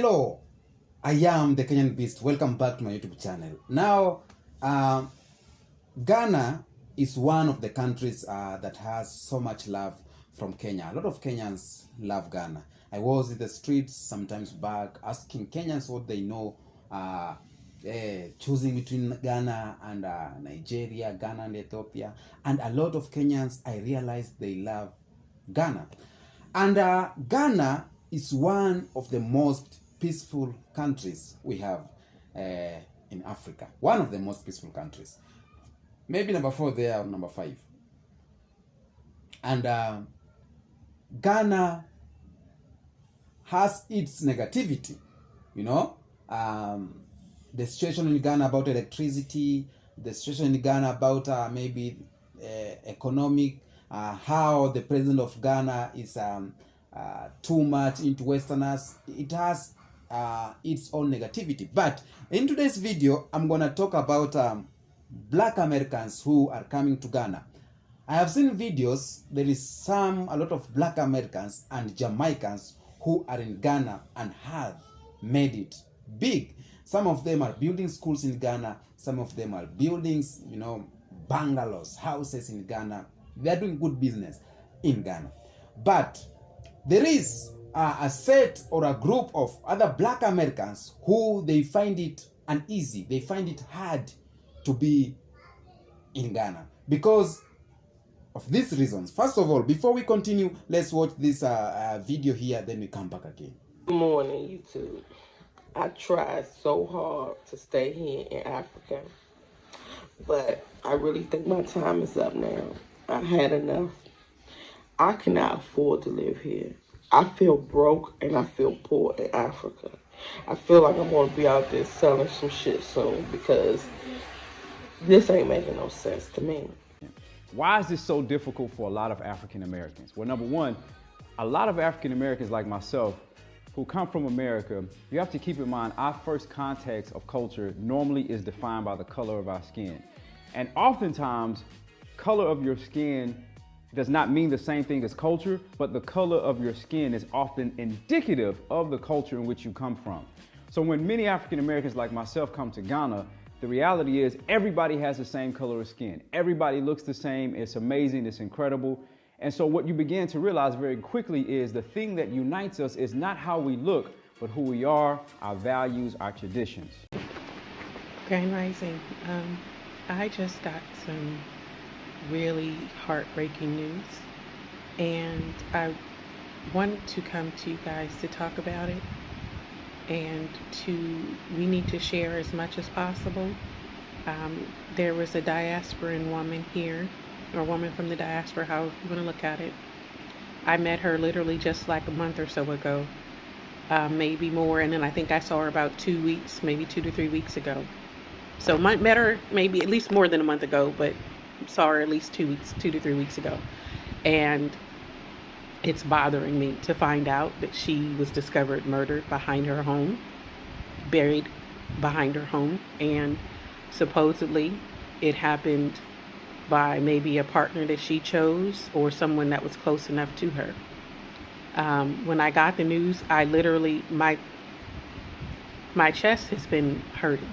Hello, I am the Kenyan Beast. Welcome back to my YouTube channel. Now, Ghana is one of the countries that has so much love from Kenya. A lot of Kenyans love Ghana. I was in the streets sometimes back asking Kenyans what they know, choosing between Ghana and Nigeria, Ghana and Ethiopia. And a lot of Kenyans, I realized they love Ghana. And Ghana is one of the most peaceful countries we have in Africa. One of the most peaceful countries. Maybe number 4 there or number 5. And Ghana has its negativity, you know. The situation in Ghana about electricity, the situation in Ghana about maybe economic, how the president of Ghana is too much into Westerners. It has its own negativity. But in today's video, I'm gonna talk about Black Americans who are coming to Ghana. I have seen videos. There is a lot of Black Americans and Jamaicans who are in Ghana and have made it big. Some of them are building schools in Ghana. Some of them are building, bungalows, houses in Ghana. They are doing good business in Ghana. But there is a set or a group of other Black Americans who they find it uneasy. They find it hard to be in Ghana because of these reasons. First of all, before we continue, let's watch this video here, then we come back again. Good morning, YouTube. I tried so hard to stay here in Africa, but I really think my time is up now. I had enough. I cannot afford to live here. I feel broke and I feel poor in Africa. I feel like I'm going to be out there selling some shit soon because this ain't making no sense to me. Why is this so difficult for a lot of African Americans? Well, number one, a lot of African Americans like myself who come from America, you have to keep in mind our first context of culture normally is defined by the color of our skin. And oftentimes, color of your skin does not mean the same thing as culture, but the color of your skin is often indicative of the culture in which you come from. So when many African Americans like myself come to Ghana, the reality is everybody has the same color of skin. Everybody looks the same. It's amazing. It's incredible. And so what you begin to realize very quickly is the thing that unites us is not how we look, but who we are, our values, our traditions. Grand Rising. I just got some really heartbreaking news, and I wanted to come to you guys to talk about it, and we need to share as much as possible. There was a diasporan woman here, or woman from the diaspora, however you want to look at it. I met her literally just like a month or so ago, maybe more, and then I think I saw her about 2 weeks, maybe 2 to 3 weeks ago. So met her maybe at least more than a month ago, but saw her at least 2 to 3 weeks ago. And it's bothering me to find out that she was discovered murdered behind her home, buried behind her home, and supposedly it happened by maybe a partner that she chose or someone that was close enough to her. When I got the news, I literally, my chest has been hurting.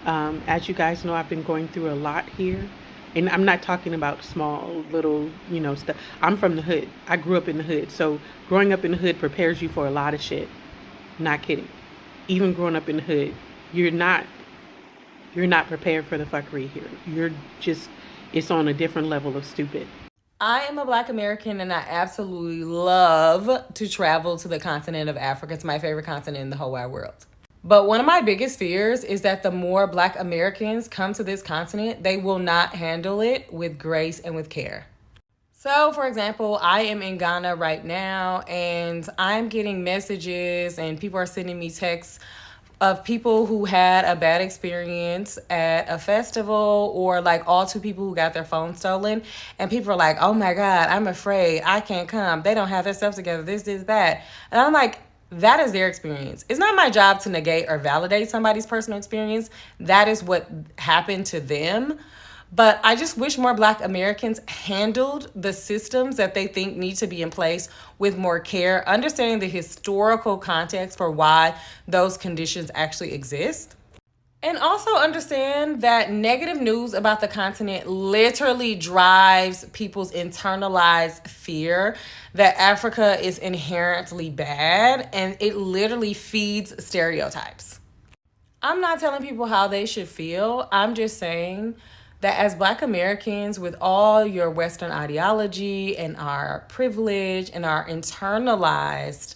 As you guys know, I've been going through a lot here. And I'm not talking about small, little, stuff. I'm from the hood. I grew up in the hood. So growing up in the hood prepares you for a lot of shit. Not kidding. Even growing up in the hood, you're not prepared for the fuckery here. You're just, it's on a different level of stupid. I am a Black American and I absolutely love to travel to the continent of Africa. It's my favorite continent in the whole wide world. But one of my biggest fears is that the more Black Americans come to this continent, they will not handle it with grace and with care. So, for example, I am in Ghana right now and I'm getting messages and people are sending me texts of people who had a bad experience at a festival, or like all two people who got their phone stolen. And people are like, oh my God, I'm afraid, I can't come. They don't have their stuff together, this, that. And I'm like, that is their experience. It's not my job to negate or validate somebody's personal experience. That is what happened to them. But I just wish more Black Americans handled the systems that they think need to be in place with more care, understanding the historical context for why those conditions actually exist. And also understand that negative news about the continent literally drives people's internalized fear that Africa is inherently bad, and it literally feeds stereotypes. I'm not telling people how they should feel. I'm just saying that as Black Americans, with all your Western ideology and our privilege and our internalized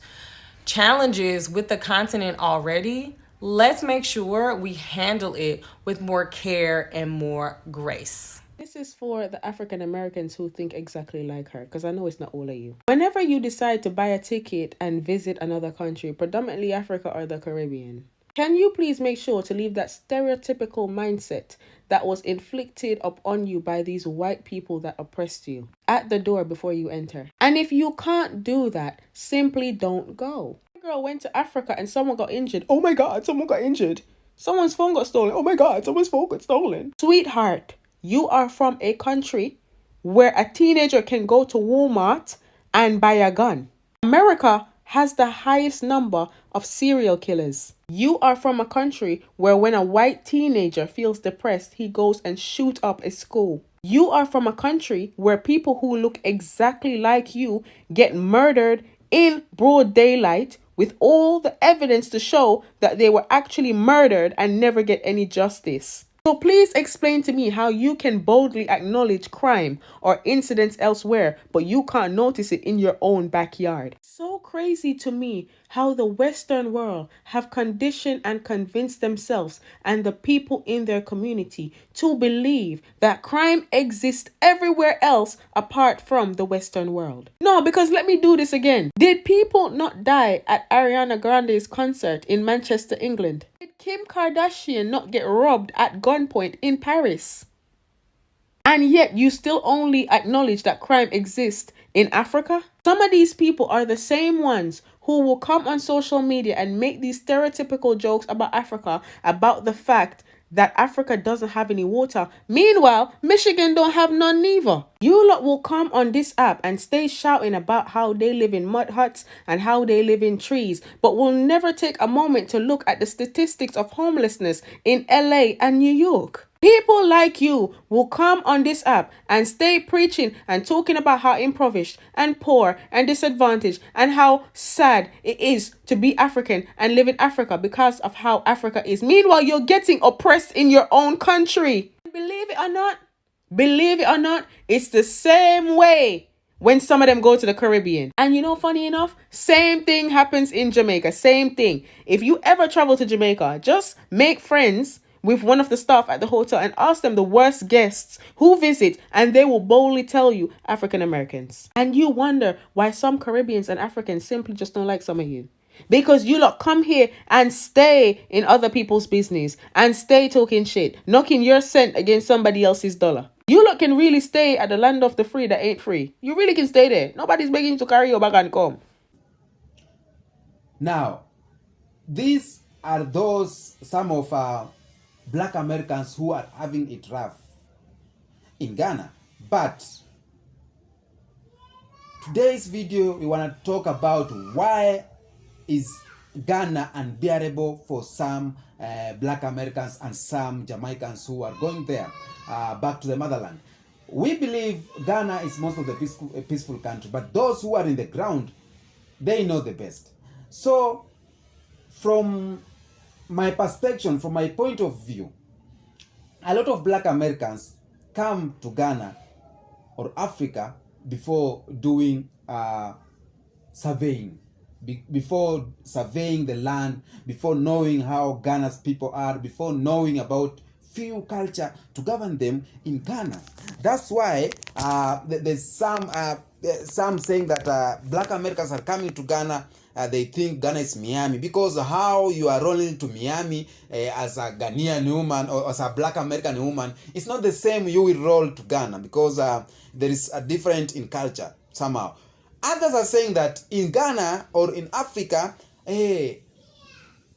challenges with the continent already, let's make sure we handle it with more care and more grace. This is for the African Americans who think exactly like her, because I know it's not all of you. Whenever you decide to buy a ticket and visit another country, predominantly Africa or the Caribbean, can you please make sure to leave that stereotypical mindset that was inflicted upon you by these white people that oppressed you at the door before you enter? And if you can't do that, simply don't go. A girl went to Africa and someone got injured. Oh my God, someone got injured. Someone's phone got stolen. Oh my God, someone's phone got stolen. Sweetheart, you are from a country where a teenager can go to Walmart and buy a gun. America has the highest number of serial killers. You are from a country where when a white teenager feels depressed, he goes and shoots up a school. You are from a country where people who look exactly like you get murdered in broad daylight with all the evidence to show that they were actually murdered and never get any justice. So please explain to me how you can boldly acknowledge crime or incidents elsewhere, but you can't notice it in your own backyard. So crazy to me how the Western world have conditioned and convinced themselves and the people in their community to believe that crime exists everywhere else apart from the Western world. No, because let me do this again. Did people not die at Ariana Grande's concert in Manchester, England? Did Kim Kardashian not get robbed at gunpoint in Paris? And yet you still only acknowledge that crime exists in Africa? Some of these people are the same ones who will come on social media and make these stereotypical jokes about Africa, about the fact that Africa doesn't have any water. Meanwhile, Michigan don't have none neither. You lot will come on this app and stay shouting about how they live in mud huts and how they live in trees, but will never take a moment to look at the statistics of homelessness in LA and New York. People like you will come on this app and stay preaching and talking about how impoverished and poor and disadvantaged and how sad it is to be African and live in Africa because of how Africa is. Meanwhile, you're getting oppressed in your own country. Believe it or not, it's the same way when some of them go to the Caribbean. And you know, funny enough, same thing happens in Jamaica. Same thing. If you ever travel to Jamaica, just make friends with one of the staff at the hotel and ask them the worst guests who visit, and they will boldly tell you African Americans. And you wonder why some Caribbeans and Africans simply just don't like some of you. Because you lot come here and stay in other people's business and stay talking shit, knocking your cent against somebody else's dollar. You lot can really stay at the land of the free that ain't free. You really can stay there. Nobody's begging you to carry your bag and come. Now, these are some of Black Americans who are having it rough in Ghana. But today's video, we want to talk about why is Ghana unbearable for some Black Americans and some Jamaicans who are going there back to the motherland. We believe Ghana is most of the peaceful country, but those who are in the ground, they know the best. So from my perspective, from my point of view, a lot of Black Americans come to Ghana or Africa before doing surveying, before surveying the land, before knowing how Ghana's people are, before knowing about few culture to govern them in Ghana. That's why there's some saying that Black Americans are coming to Ghana. They think Ghana is Miami, because how you are rolling to Miami as a Ghanaian woman or as a Black American woman, it's not the same you will roll to Ghana, because there is a difference in culture somehow. Others are saying that in Ghana or in Africa, there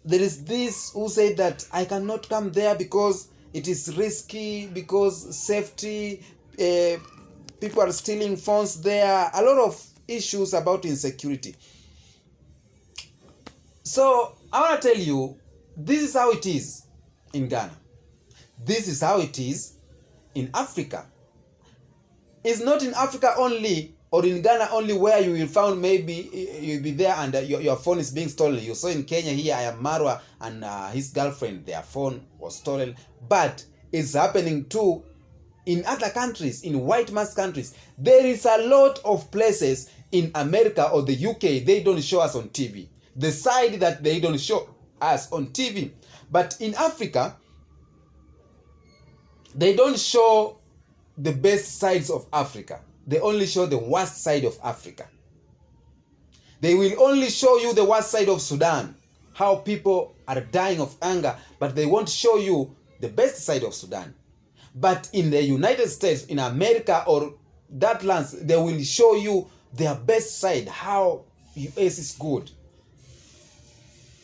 is this who say that I cannot come there because it is risky because safety, people are stealing phones there, a lot of issues about insecurity. So I want to tell you, this is how it is in Ghana. This is how it is in Africa. It's not in Africa only or in Ghana only where you will find maybe you'll be there and your phone is being stolen. You saw in Kenya here, I am Marwa and his girlfriend, their phone was stolen. But it's happening too in other countries, in white mass countries. There is a lot of places in America or the UK, they don't show us on TV. The side that they don't show us on TV. But in Africa, they don't show the best sides of Africa. They only show the worst side of Africa. They will only show you the worst side of Sudan, how people are dying of hunger, but they won't show you the best side of Sudan. But in the United States, in America or that lands, they will show you their best side, how US is good.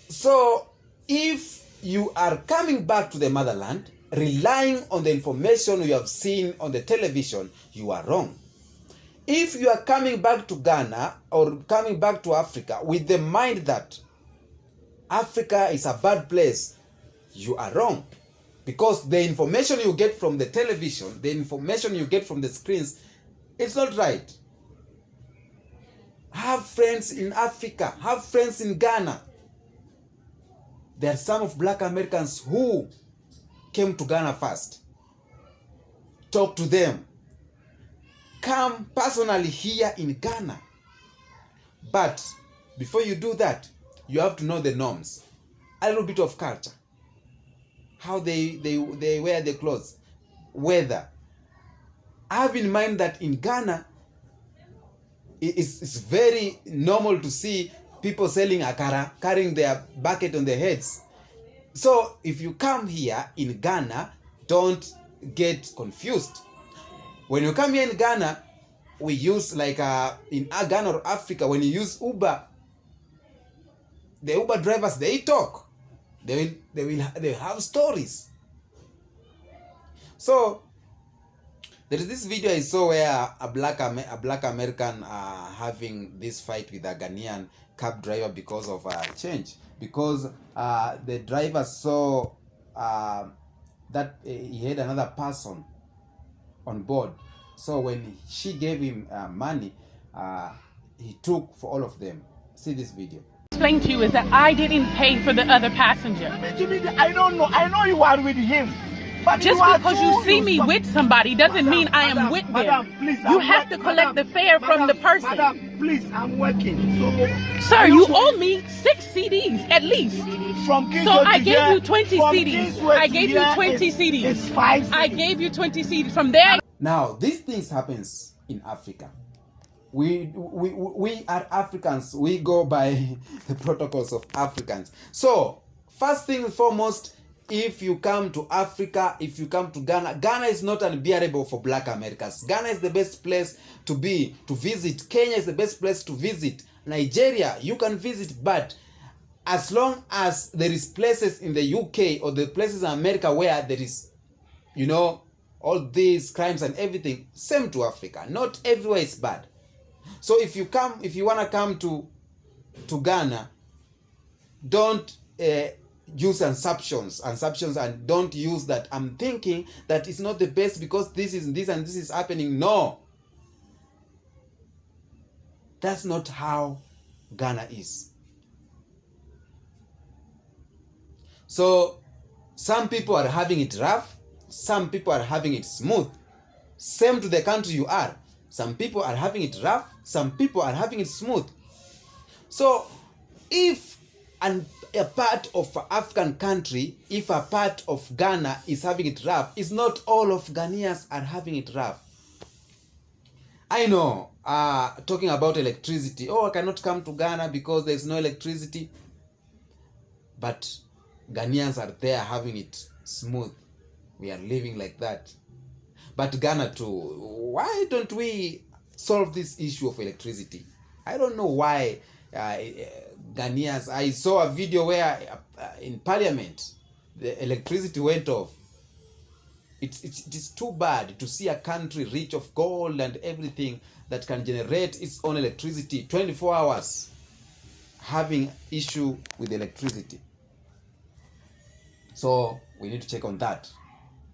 So if you are coming back to the motherland, relying on the information you have seen on the television, you are wrong. If you are coming back to Ghana or coming back to Africa with the mind that Africa is a bad place, you are wrong. Because the information you get from the television, the information you get from the screens, it's not right. Have friends in Africa, have friends in Ghana. There are some of black Americans who came to Ghana first. Talk to them. Come personally here in Ghana. But before you do that, you have to know the norms. A little bit of culture. How they wear their clothes. Weather. Have in mind that in Ghana, it's very normal to see people selling akara, carrying their bucket on their heads. So if you come here in Ghana, don't get confused. When you come here in Ghana, we use like in Ghana or Africa, when you use Uber, the Uber drivers, they talk. They have stories. So there is this video I saw where a black American having this fight with a Ghanaian cab driver because of change. Because the driver saw that he had another person on board. So when she gave him money, he took for all of them. See this video. Explain to you is that I didn't pay for the other passenger. I don't know. I know you are with him. But Just because you see me with somebody doesn't mean I am with them. Madam, please, you have to collect the fare from the person. Madam, please, I'm working. Sir, you owe me 6 CDs at least. From So I gave you 20 from CDs. Kingsway I to gave you here 20 is- CDs. is 5 I gave you 20 CDs. From there. Now, these things happens in Africa. We are Africans. We go by the protocols of Africans. So, first thing and foremost, if you come to Africa, if you come to Ghana, Ghana is not unbearable for black Americans. Ghana is the best place to visit. Kenya is the best place to visit. Nigeria, you can visit, but as long as there is places in the UK or the places in America where there is, all these crimes and everything, same to Africa. Not everywhere is bad. So if you want to come to Ghana, don't use assumptions, and don't use that I'm thinking that it's not the best because this and this is happening. No. That's not how Ghana is. So some people are having it rough, some people are having it smooth. Same to the country you are. Some people are having it rough, some people are having it smooth. So if a part of an African country, if a part of Ghana is having it rough, it's not all of Ghanaians are having it rough. I know, talking about electricity, I cannot come to Ghana because there's no electricity. But Ghanaians are there having it smooth. We are living like that. But Ghana too, why don't we solve this issue of electricity? I don't know why Ghanaians, I saw a video where in parliament, the electricity went off. It is too bad to see a country rich of gold and everything that can generate its own electricity 24 hours having issue with electricity. So we need to check on that.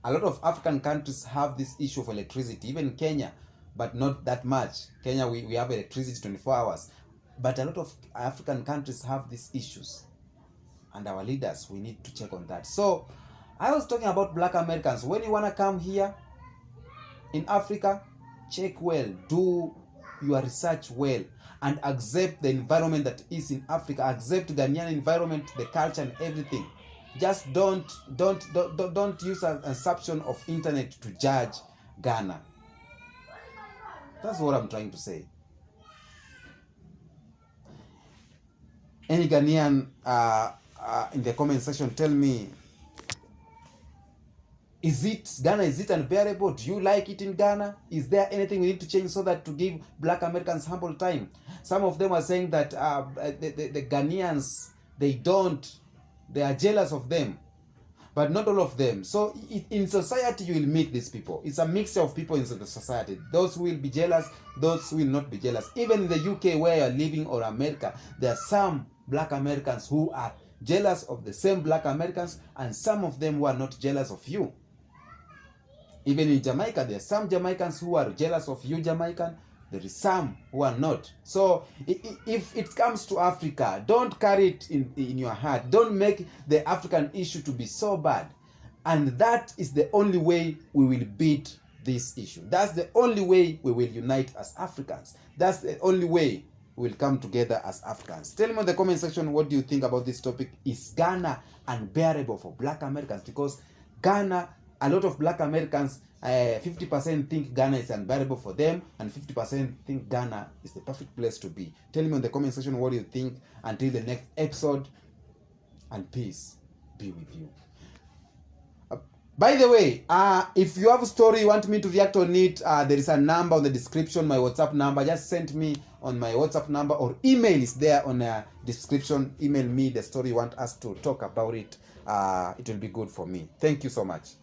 A lot of African countries have this issue of electricity, even Kenya, but not that much. Kenya, we have electricity 24 hours. But a lot of African countries have these issues. And our leaders, we need to check on that. So I was talking about Black Americans. When you want to come here in Africa, check well, do your research well, and accept the environment that is in Africa. Accept the Ghanaian environment, the culture, and everything. Just don't use an assumption of internet to judge Ghana. That's what I'm trying to say. Any Ghanaian in the comment section, tell me, is it unbearable? Do you like it in Ghana? Is there anything we need to change so that to give Black Americans humble time? Some of them are saying that the Ghanaians, they are jealous of them, but not all of them. So in society, you will meet these people. It's a mixture of people in the society. Those who will be jealous, those who will not be jealous. Even in the UK where you're living, or America, there are some Black Americans who are jealous of the same Black Americans, and some of them who are not jealous of you. Even in Jamaica, there are some Jamaicans who are jealous of you, Jamaican. There is some who are not. So if it comes to Africa, don't carry it in your heart. Don't make the African issue to be so bad. And that is the only way we will beat this issue. That's the only way we will unite as Africans. That's the only way we will come together as Africans. Tell me in the comment section, what do you think about this topic? Is Ghana unbearable for Black Americans? Because Ghana, a lot of Black Americans, 50% think Ghana is unbearable for them, and 50% think Ghana is the perfect place to be. Tell me in the comment section what you think. Until the next episode, and peace be with you. By the way, if you have a story you want me to react on it, there is a number on the description, my WhatsApp number. Just send me on my WhatsApp number, or email is there on the description. Email me the story you want us to talk about it. It will be good for me. Thank you so much.